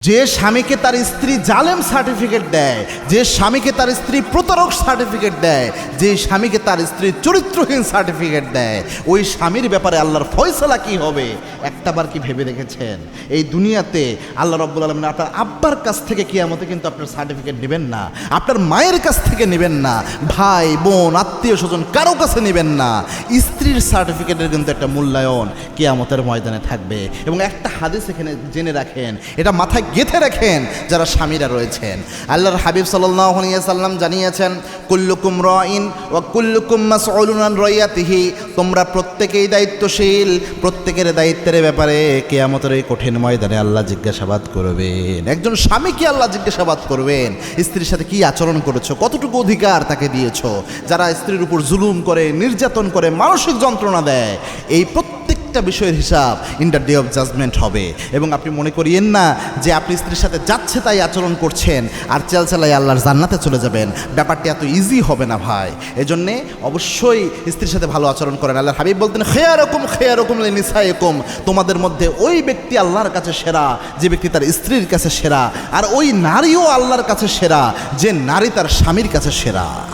যে স্বামীকে তার স্ত্রী জালেম সার্টিফিকেট দেয়, যে স্বামীকে তার স্ত্রী প্রতারক সার্টিফিকেট দেয়, যে স্বামীকে তার স্ত্রী চরিত্রহীন সার্টিফিকেট দেয়, ওই স্বামীর ব্যাপারে আল্লাহর ফয়সালা কি হবে একটাবার কি ভেবে দেখেছেন? এই দুনিয়াতে আল্লাহ রাব্বুল আলামিন আপনার আব্বার কাছ থেকে কিয়ামতে কিন্তু আপনার সার্টিফিকেট নেবেন না, আপনার মায়ের কাছ থেকে নেবেন না, ভাই বোন আত্মীয় স্বজন কারো কাছে নেবেন না। স্ত্রীর সার্টিফিকেটের কিন্তু একটা মূল্যায়ন কিয়ামতের ময়দানে থাকবে। এবং একটা হাদিস এখানে জেনে রাখেন, এটা মাথায় গেঁথে রাখেন যারা স্বামীরা রয়েছেন। আল্লাহর হাবিব সাল্লাল্লাহু আলাইহি সাল্লাম জানিয়েছেন, কুল্লুকুম রাইন ওয়া কুল্লুকুম মাসউলুন আন রাইয়াতিহি, তোমরা প্রত্যেকেই দায়িত্বশীল, প্রত্যেকের দায়িত্বের ব্যাপারে কিয়ামতের এই কঠিন ময়দানে আল্লাহ জিজ্ঞাসাবাদ করবেন। একজন স্বামীকে আল্লাহ জিজ্ঞাসাবাদ করবেন, স্ত্রীর সাথে কি আচরণ করেছো, কতটুকু অধিকার তাকে দিয়েছো। যারা স্ত্রীর উপর জুলুম করে, নির্যাতন করে, মানসিক যন্ত্রণা দেয়, এই প্রত্যেকটা বিষয়ের হিসাব in the day of judgement হবে। এবং আপনি মনে করিয়েন না যে আপনি স্ত্রীর সাথে যাচ্ছে তাই আচরণ করছেন আর চালাই আল্লাহর জান্নাতে চলে যাবেন। ব্যাপারটি এত ইজি হবে না ভাই। এজন্যে অবশ্যই স্ত্রীর সাথে ভালো আচরণ করেন। আল্লাহর হাবিব বলতেন, খেয়ারকুম লিনিসাইকুম, তোমাদের মধ্যে ওই ব্যক্তি আল্লাহর কাছে সেরা যে ব্যক্তি তার স্ত্রীর কাছে সেরা, আর ওই নারীও আল্লাহর কাছে সেরা যে নারী তার স্বামীর কাছে সেরা।